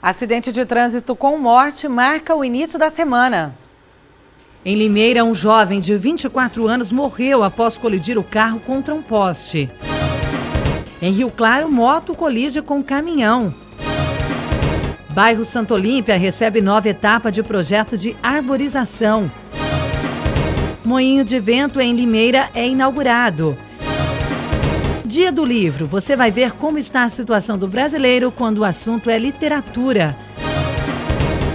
Acidente de trânsito com morte marca o início da semana. Em Limeira, um jovem de 24 anos morreu após colidir o carro contra um poste. Em Rio Claro, moto colide com caminhão. Bairro Santo Olímpia recebe nova etapa de projeto de arborização. Moinho de vento em Limeira é inaugurado. Dia do Livro, você vai ver como está a situação do brasileiro quando o assunto é literatura.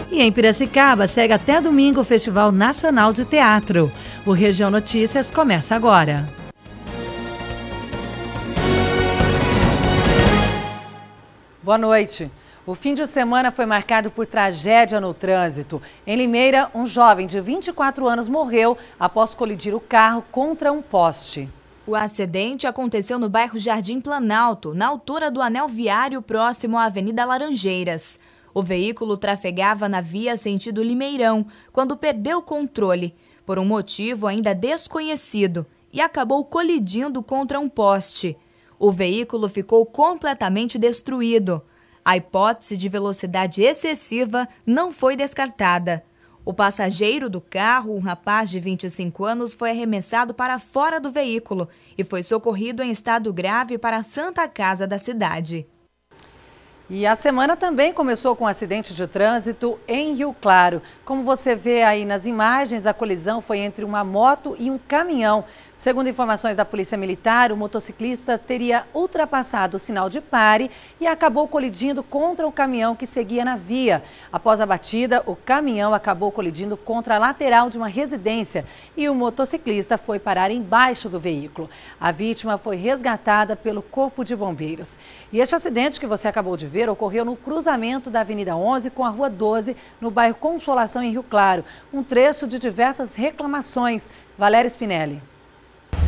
E em Piracicaba, segue até domingo o Festival Nacional de Teatro. O Região Notícias começa agora. Boa noite. O fim de semana foi marcado por tragédia no trânsito. Em Limeira, um jovem de 24 anos morreu após colidir o carro contra um poste. O acidente aconteceu no bairro Jardim Planalto, na altura do anel viário próximo à Avenida Laranjeiras. O veículo trafegava na via sentido Limeirão, quando perdeu o controle, por um motivo ainda desconhecido, e acabou colidindo contra um poste. O veículo ficou completamente destruído. A hipótese de velocidade excessiva não foi descartada. O passageiro do carro, um rapaz de 25 anos, foi arremessado para fora do veículo e foi socorrido em estado grave para a Santa Casa da cidade. E a semana também começou com um acidente de trânsito em Rio Claro. Como você vê aí nas imagens, a colisão foi entre uma moto e um caminhão. Segundo informações da Polícia Militar, o motociclista teria ultrapassado o sinal de pare e acabou colidindo contra o caminhão que seguia na via. Após a batida, o caminhão acabou colidindo contra a lateral de uma residência e o motociclista foi parar embaixo do veículo. A vítima foi resgatada pelo Corpo de Bombeiros. E este acidente que você acabou de ver ocorreu no cruzamento da Avenida 11 com a Rua 12, no bairro Consolação, em Rio Claro. Um trecho de diversas reclamações. Valéria Spinelli.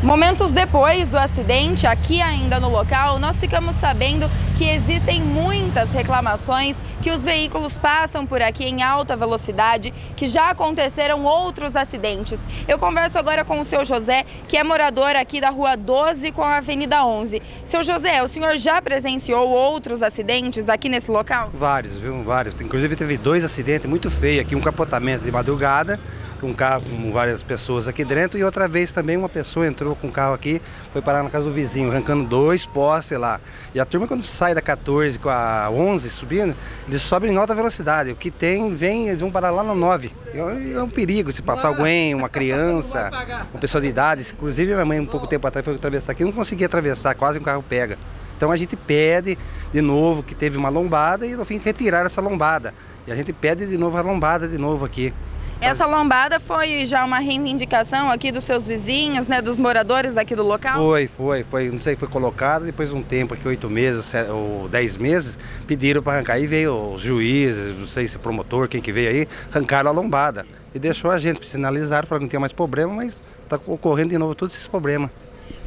Momentos depois do acidente, aqui ainda no local, nós ficamos sabendo que existem muitas reclamações que os veículos passam por aqui em alta velocidade, que já aconteceram outros acidentes. Eu converso agora com o seu José, que é morador aqui da Rua 12 com a Avenida 11. Seu José, o senhor já presenciou outros acidentes aqui nesse local? Vários, viu? Vários. Inclusive teve 2 acidentes muito feios aqui, um capotamento de madrugada, com um carro com várias pessoas aqui dentro, e outra vez também uma pessoa entrou com um carro aqui, foi parar na casa do vizinho, arrancando 2 postes lá. E a turma, quando sai da 14 com a 11 subindo, eles sobem em alta velocidade. O que tem, eles vão parar lá na 9. É um perigo se passar alguém, uma criança, uma pessoa de idade. Inclusive minha mãe, um pouco tempo atrás, foi atravessar aqui, não conseguia atravessar, quase um carro pega. Então a gente pede de novo que teve uma lombada e no fim retiraram essa lombada. E a gente pede de novo a lombada de novo aqui. Essa lombada foi já uma reivindicação aqui dos seus vizinhos, né, dos moradores aqui do local? Foi, não sei, foi colocado, depois de um tempo aqui, 8 meses ou 10 meses, pediram para arrancar, e veio os juízes, não sei se promotor, quem que veio aí, arrancaram a lombada e deixou a gente, sinalizaram, falaram que não tinha mais problema, mas está ocorrendo de novo todos esses problemas.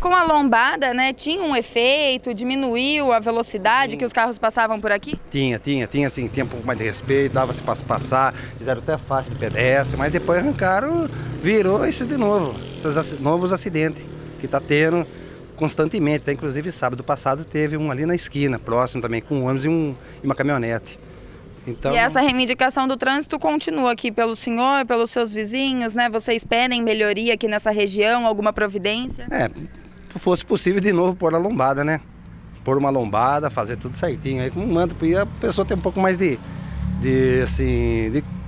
Com a lombada, né, tinha um efeito, diminuiu a velocidade que os carros passavam por aqui? Tinha sim, tinha um pouco mais de respeito, dava-se para passar, fizeram até faixa de pedestre, mas depois arrancaram, virou isso de novo, esses novos acidentes que está tendo constantemente. Inclusive sábado passado teve um ali na esquina, próximo também, com um ônibus e uma caminhonete. Então, e essa reivindicação do trânsito continua aqui pelo senhor, pelos seus vizinhos, né? Vocês pedem melhoria aqui nessa região, alguma providência? Se fosse possível de novo pôr a lombada, né? Pôr uma lombada, fazer tudo certinho. Aí como manda, porque a pessoa tem um pouco mais de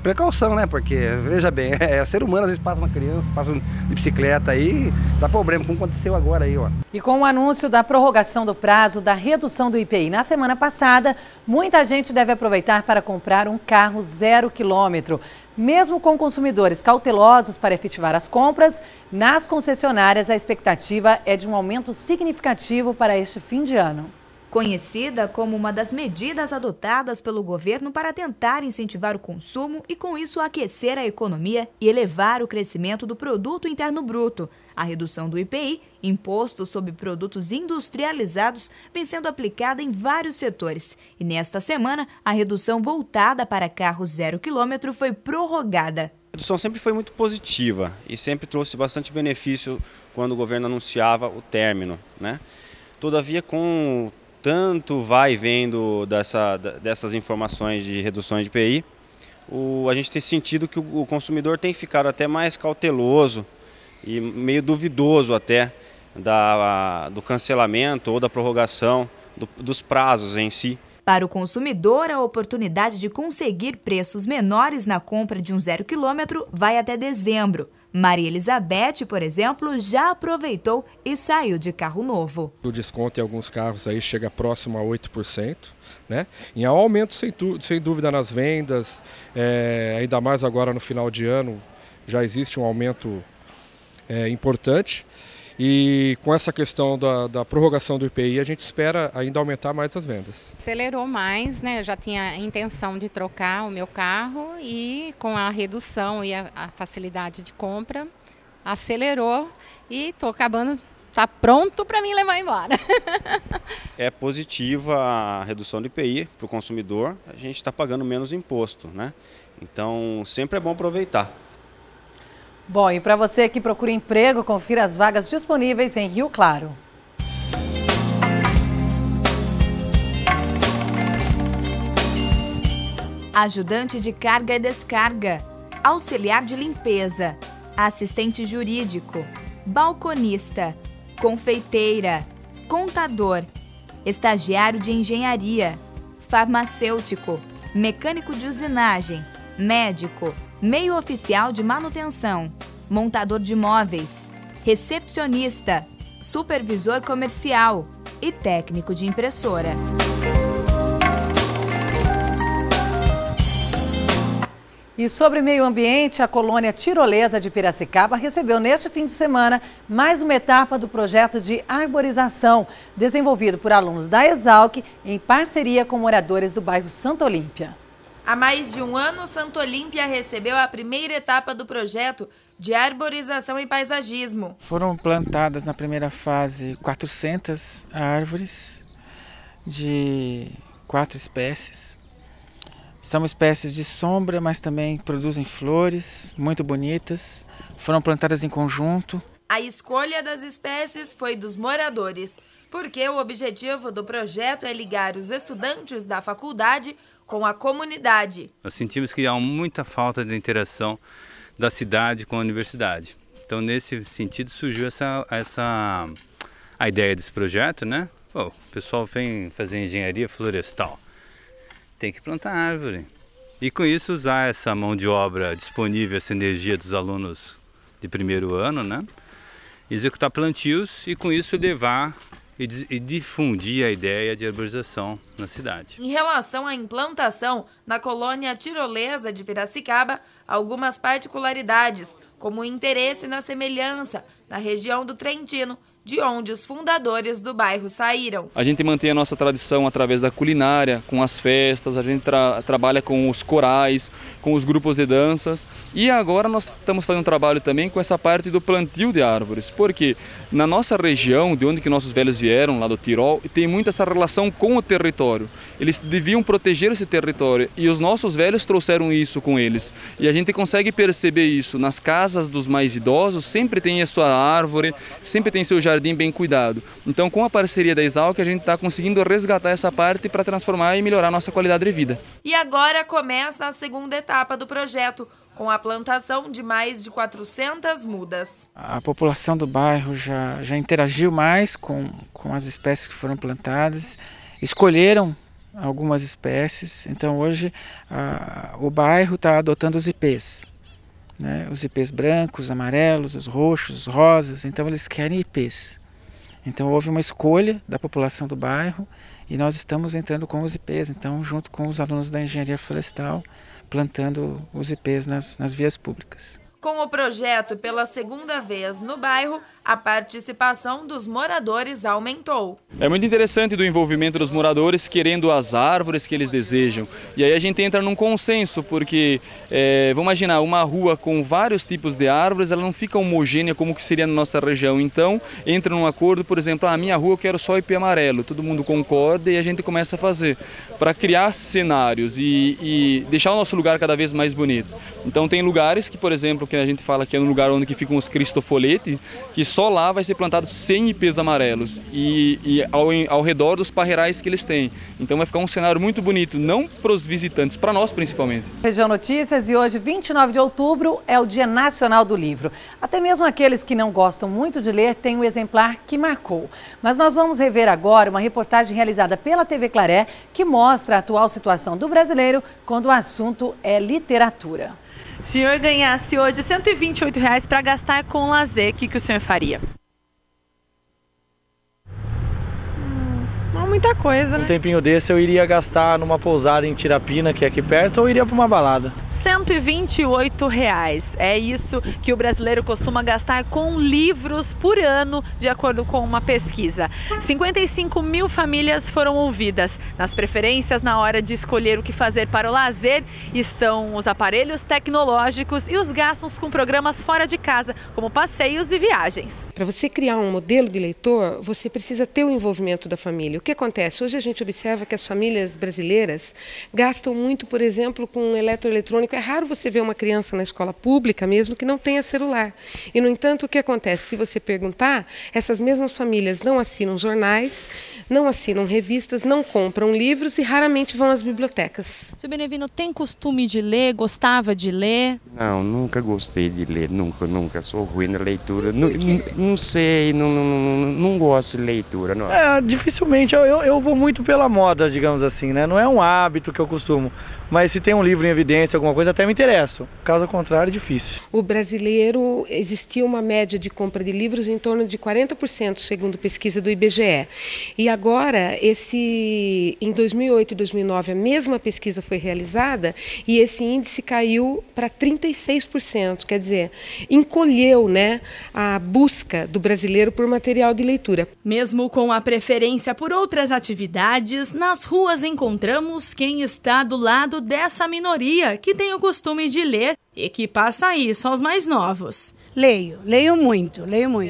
precaução, né? Porque, veja bem, ser humano, às vezes passa uma criança, passa de bicicleta aí, dá problema, como aconteceu agora aí, ó. E com o anúncio da prorrogação do prazo da redução do IPI na semana passada, muita gente deve aproveitar para comprar um carro 0 quilômetro. Mesmo com consumidores cautelosos para efetivar as compras, nas concessionárias a expectativa é de um aumento significativo para este fim de ano. Conhecida como uma das medidas adotadas pelo governo para tentar incentivar o consumo e, com isso, aquecer a economia e elevar o crescimento do Produto Interno Bruto, a redução do IPI, imposto sobre produtos industrializados, vem sendo aplicada em vários setores. E nesta semana, a redução voltada para carros 0 quilômetro foi prorrogada. A redução sempre foi muito positiva e sempre trouxe bastante benefício quando o governo anunciava o término, né? Todavia, com tanto vai e vendo dessas informações de reduções de IPI, a gente tem sentido que o consumidor tem ficado até mais cauteloso e meio duvidoso até do cancelamento ou da prorrogação dos prazos em si. Para o consumidor, a oportunidade de conseguir preços menores na compra de um 0 km vai até dezembro. Maria Elizabeth, por exemplo, já aproveitou e saiu de carro novo. O desconto em alguns carros aí chega próximo a 8%, né? E há um aumento sem dúvida nas vendas, ainda mais agora no final de ano já existe um aumento importante. E com essa questão da prorrogação do IPI, a gente espera ainda aumentar mais as vendas. Acelerou mais, né? Eu já tinha a intenção de trocar o meu carro e com a redução e a facilidade de compra, acelerou e estou acabando, está pronto para mim levar embora. É positiva a redução do IPI para o consumidor, a gente está pagando menos imposto, né? Então sempre é bom aproveitar. Bom, e para você que procura emprego, confira as vagas disponíveis em Rio Claro. Ajudante de carga e descarga, auxiliar de limpeza, assistente jurídico, balconista, confeiteira, contador, estagiário de engenharia, farmacêutico, mecânico de usinagem, médico, meio oficial de manutenção, montador de móveis, recepcionista, supervisor comercial e técnico de impressora. E sobre meio ambiente, a colônia tirolesa de Piracicaba recebeu neste fim de semana mais uma etapa do projeto de arborização, desenvolvido por alunos da Exalc em parceria com moradores do bairro Santa Olímpia. Há mais de um ano, Santa Olímpia recebeu a primeira etapa do projeto de arborização e paisagismo. Foram plantadas na primeira fase 400 árvores de 4 espécies. São espécies de sombra, mas também produzem flores muito bonitas. Foram plantadas em conjunto. A escolha das espécies foi dos moradores, porque o objetivo do projeto é ligar os estudantes da faculdade com a comunidade. Nós sentimos que há muita falta de interação da cidade com a universidade. Então, nesse sentido, surgiu a ideia desse projeto, né? O pessoal vem fazer engenharia florestal, tem que plantar árvore. E com isso usar essa mão de obra disponível, essa energia dos alunos de primeiro ano, né? Executar plantios e com isso levar e difundir a ideia de arborização na cidade. Em relação à implantação na colônia tirolesa de Piracicaba, algumas particularidades, como o interesse na semelhança na região do Trentino, de onde os fundadores do bairro saíram. A gente mantém a nossa tradição através da culinária, com as festas, a gente trabalha com os corais, com os grupos de danças e agora nós estamos fazendo um trabalho também com essa parte do plantio de árvores, porque na nossa região, de onde que nossos velhos vieram, lá do Tirol, tem muito essa relação com o território. Eles deviam proteger esse território e os nossos velhos trouxeram isso com eles. E a gente consegue perceber isso nas casas dos mais idosos, sempre tem a sua árvore, sempre tem seu jardim bem cuidado. Então, com a parceria da Exalc, a gente está conseguindo resgatar essa parte para transformar e melhorar a nossa qualidade de vida. E agora começa a segunda etapa do projeto, com a plantação de mais de 400 mudas. A população do bairro já interagiu mais com as espécies que foram plantadas, escolheram algumas espécies, então hoje o bairro está adotando os IPs. Né, os IPs brancos, amarelos, os roxos, os rosas, então eles querem IPs. Então houve uma escolha da população do bairro e nós estamos entrando com os IPs, então junto com os alunos da engenharia florestal, plantando os IPs nas vias públicas. Com o projeto pela segunda vez no bairro, a participação dos moradores aumentou. É muito interessante do envolvimento dos moradores querendo as árvores que eles desejam. E aí a gente entra num consenso, porque vamos imaginar, uma rua com vários tipos de árvores, ela não fica homogênea como que seria na nossa região. Então, entra num acordo, por exemplo, a minha rua eu quero só IP amarelo. Todo mundo concorda e a gente começa a fazer, para criar cenários e deixar o nosso lugar cada vez mais bonito. Então tem lugares que, por exemplo, que a gente fala que é um lugar onde ficam os cristofoletes, que só lá vai ser plantado 100 ipês amarelos e ao redor dos parreirais que eles têm. Então vai ficar um cenário muito bonito, não para os visitantes, para nós principalmente. Região Notícias, e hoje, 29 de outubro, é o Dia Nacional do Livro. Até mesmo aqueles que não gostam muito de ler têm um exemplar que marcou. Mas nós vamos rever agora uma reportagem realizada pela TV Claré que mostra a atual situação do brasileiro quando o assunto é literatura. Se o senhor ganhasse hoje R$ 128 para gastar com lazer, o que o senhor faria? Não muita coisa, né? Um tempinho desse eu iria gastar numa pousada em Tirapina, que é aqui perto, ou iria para uma balada. R$ 128. É isso que o brasileiro costuma gastar com livros por ano, de acordo com uma pesquisa. 55 mil famílias foram ouvidas. Nas preferências, na hora de escolher o que fazer para o lazer, estão os aparelhos tecnológicos e os gastos com programas fora de casa, como passeios e viagens. Para você criar um modelo de leitor, você precisa ter o envolvimento da família. O que acontece? Hoje a gente observa que as famílias brasileiras gastam muito, por exemplo, com eletroeletrônico. É raro você ver uma criança na escola pública mesmo que não tenha celular. E, no entanto, o que acontece? Se você perguntar, essas mesmas famílias não assinam jornais, não assinam revistas, não compram livros e raramente vão às bibliotecas. Seu Benevino tem costume de ler? Gostava de ler? Não, nunca gostei de ler, nunca. Sou ruim na leitura. Não sei, não gosto de leitura. Não. Dificilmente eu vou muito pela moda, digamos assim, né? Não é um hábito que eu costumo, mas se tem um livro em evidência, alguma coisa, até me interesso. Caso contrário, é difícil. O brasileiro, existia uma média de compra de livros em torno de 40%, segundo pesquisa do IBGE. E agora, em 2008 e 2009, a mesma pesquisa foi realizada e esse índice caiu para 36%. Quer dizer, encolheu, né, a busca do brasileiro por material de leitura. Mesmo com a preferência por outras atividades, nas ruas encontramos quem está do lado dessa minoria que tem o costume de ler e que passa isso aos mais novos. Leio muito.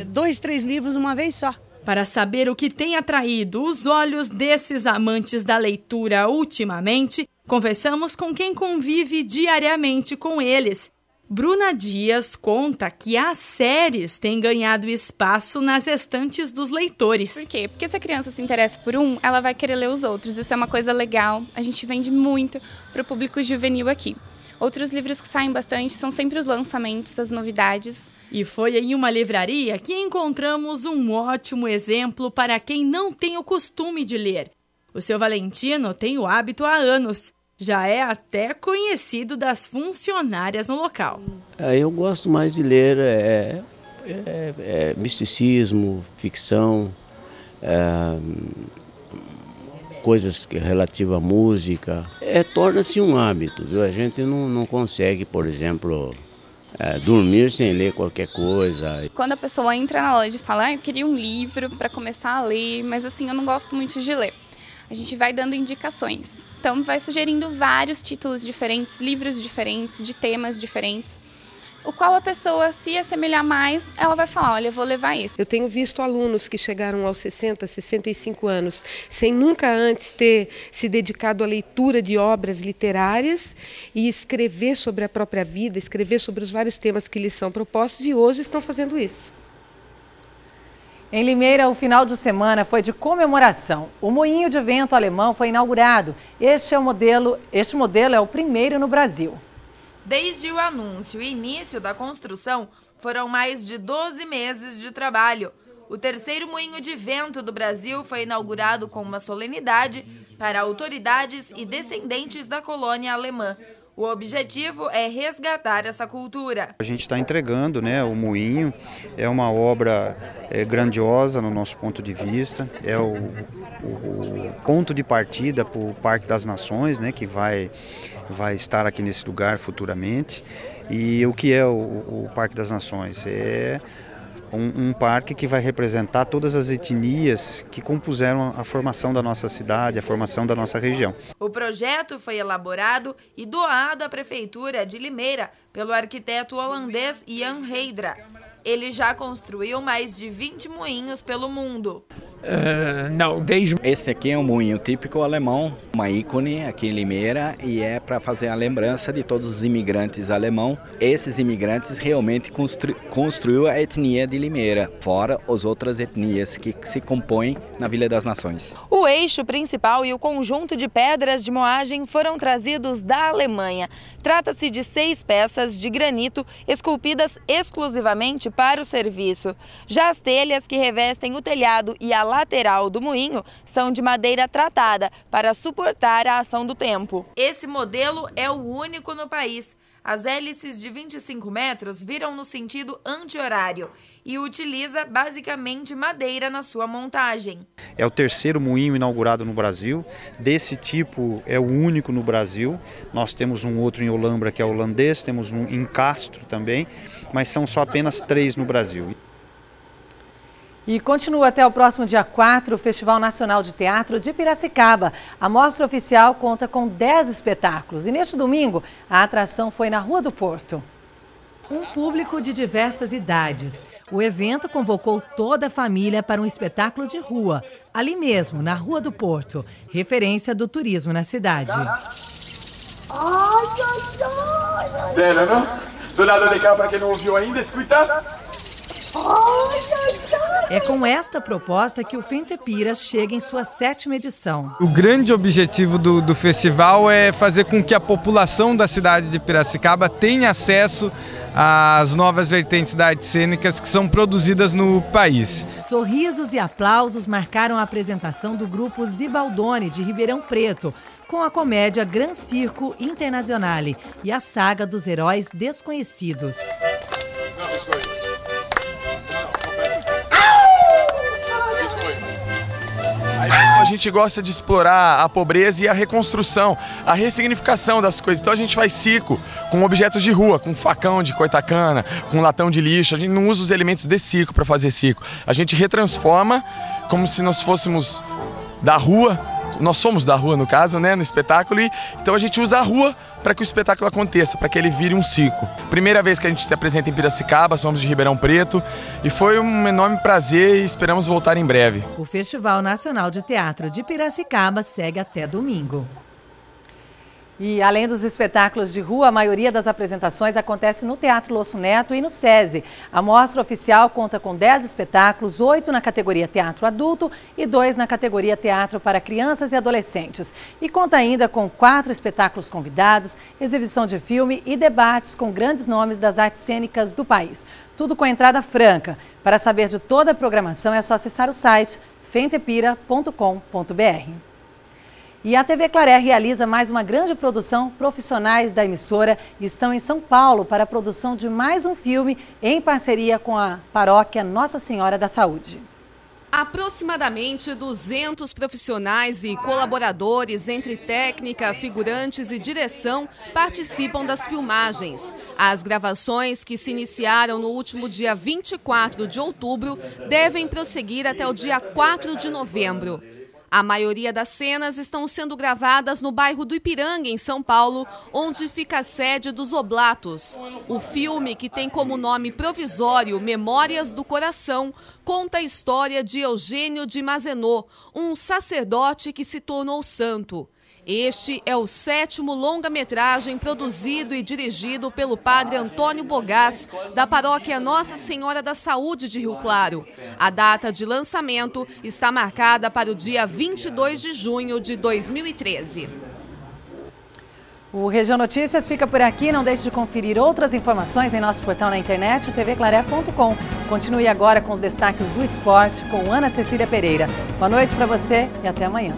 2, 3 livros uma vez só. Para saber o que tem atraído os olhos desses amantes da leitura ultimamente, conversamos com quem convive diariamente com eles. Bruna Dias conta que as séries têm ganhado espaço nas estantes dos leitores. Por quê? Porque se a criança se interessa por um, ela vai querer ler os outros. Isso é uma coisa legal. A gente vende muito para o público juvenil aqui. Outros livros que saem bastante são sempre os lançamentos, as novidades. E foi em uma livraria que encontramos um ótimo exemplo para quem não tem o costume de ler. O seu Valentino tem o hábito há anos. Já é até conhecido das funcionárias no local. Eu gosto mais de ler misticismo, ficção, coisas relativas à música. Torna-se um hábito, viu? A gente não consegue, por exemplo, dormir sem ler qualquer coisa. Quando a pessoa entra na loja e fala, eu queria um livro para começar a ler, mas assim, eu não gosto muito de ler. A gente vai dando indicações. Então, vai sugerindo vários títulos diferentes, livros diferentes, de temas diferentes. O qual a pessoa, se assemelhar mais, ela vai falar, olha, eu vou levar esse. Eu tenho visto alunos que chegaram aos 60, 65 anos, sem nunca antes ter se dedicado à leitura de obras literárias e escrever sobre a própria vida, escrever sobre os vários temas que lhes são propostos, e hoje estão fazendo isso. Em Limeira, o final de semana foi de comemoração. O moinho de vento alemão foi inaugurado. Este modelo é o primeiro no Brasil. Desde o anúncio e início da construção, foram mais de 12 meses de trabalho. O terceiro moinho de vento do Brasil foi inaugurado com uma solenidade para autoridades e descendentes da colônia alemã. O objetivo é resgatar essa cultura. A gente está entregando, né, o moinho, é uma obra grandiosa no nosso ponto de vista, é o ponto de partida para o Parque das Nações, né, que vai estar aqui nesse lugar futuramente. E o que é o Parque das Nações? É um parque que vai representar todas as etnias que compuseram a formação da nossa cidade, a formação da nossa região. O projeto foi elaborado e doado à Prefeitura de Limeira pelo arquiteto holandês Jan Heidra. Ele já construiu mais de 20 moinhos pelo mundo. Não, desde... Esse aqui é um moinho típico alemão, uma ícone aqui em Limeira, e é para fazer a lembrança de todos os imigrantes alemãos. Esses imigrantes realmente construiu a etnia de Limeira, fora as outras etnias que se compõem na Vila das Nações. O eixo principal e o conjunto de pedras de moagem foram trazidos da Alemanha. Trata-se de 6 peças de granito esculpidas exclusivamente para o serviço. Já as telhas que revestem o telhado e a lateral do moinho são de madeira tratada para suportar a ação do tempo. Esse modelo é o único no país. As hélices de 25 metros viram no sentido anti-horário e utiliza basicamente madeira na sua montagem. É o terceiro moinho inaugurado no Brasil. Desse tipo é o único no Brasil. Nós temos um outro em Olambra que é holandês, temos um em Castro também, mas são só apenas 3 no Brasil. E continua até o próximo dia 4 o Festival Nacional de Teatro de Piracicaba. A mostra oficial conta com 10 espetáculos e neste domingo a atração foi na Rua do Porto. Um público de diversas idades. O evento convocou toda a família para um espetáculo de rua, ali mesmo, na Rua do Porto, referência do turismo na cidade. Bela, não? Do lado de cá, para quem não ouviu ainda, escuta. É com esta proposta que o Fentepira chega em sua 7ª edição. O grande objetivo do festival é fazer com que a população da cidade de Piracicaba tenha acesso às novas vertentes da artes cênicas que são produzidas no país. Sorrisos e aplausos marcaram a apresentação do grupo Zibaldone de Ribeirão Preto, com a comédia Gran Circo Internazionale e a saga dos heróis desconhecidos. A gente gosta de explorar a pobreza e a reconstrução, a ressignificação das coisas. Então a gente faz circo com objetos de rua, com facão de corta-cana, com latão de lixo. A gente não usa os elementos de circo para fazer circo. A gente retransforma como se nós fôssemos da rua. Nós somos da rua, no caso, né, no espetáculo, e então a gente usa a rua para que o espetáculo aconteça, para que ele vire um circo. Primeira vez que a gente se apresenta em Piracicaba, somos de Ribeirão Preto, e foi um enorme prazer e esperamos voltar em breve. O Festival Nacional de Teatro de Piracicaba segue até domingo. E além dos espetáculos de rua, a maioria das apresentações acontece no Teatro Losso Neto e no SESI. A mostra oficial conta com 10 espetáculos, 8 na categoria Teatro Adulto e 2 na categoria Teatro para Crianças e Adolescentes. E conta ainda com 4 espetáculos convidados, exibição de filme e debates com grandes nomes das artes cênicas do país. Tudo com entrada franca. Para saber de toda a programação é só acessar o site fentepira.com.br. E a TV Claré realiza mais uma grande produção. Profissionais da emissora estão em São Paulo para a produção de mais um filme em parceria com a paróquia Nossa Senhora da Saúde. Aproximadamente 200 profissionais e colaboradores, entre técnica, figurantes e direção, participam das filmagens. As gravações, que se iniciaram no último dia 24 de outubro, devem prosseguir até o dia 4 de novembro. A maioria das cenas estão sendo gravadas no bairro do Ipiranga, em São Paulo, onde fica a sede dos Oblatos. O filme, que tem como nome provisório Memórias do Coração, conta a história de Eugênio de Mazenot, um sacerdote que se tornou santo. Este é o 7º longa-metragem produzido e dirigido pelo padre Antônio Bogás, da paróquia Nossa Senhora da Saúde de Rio Claro. A data de lançamento está marcada para o dia 22 de junho de 2013. O Região Notícias fica por aqui. Não deixe de conferir outras informações em nosso portal na internet, tvclaré.com. Continue agora com os destaques do esporte com Ana Cecília Pereira. Boa noite para você e até amanhã.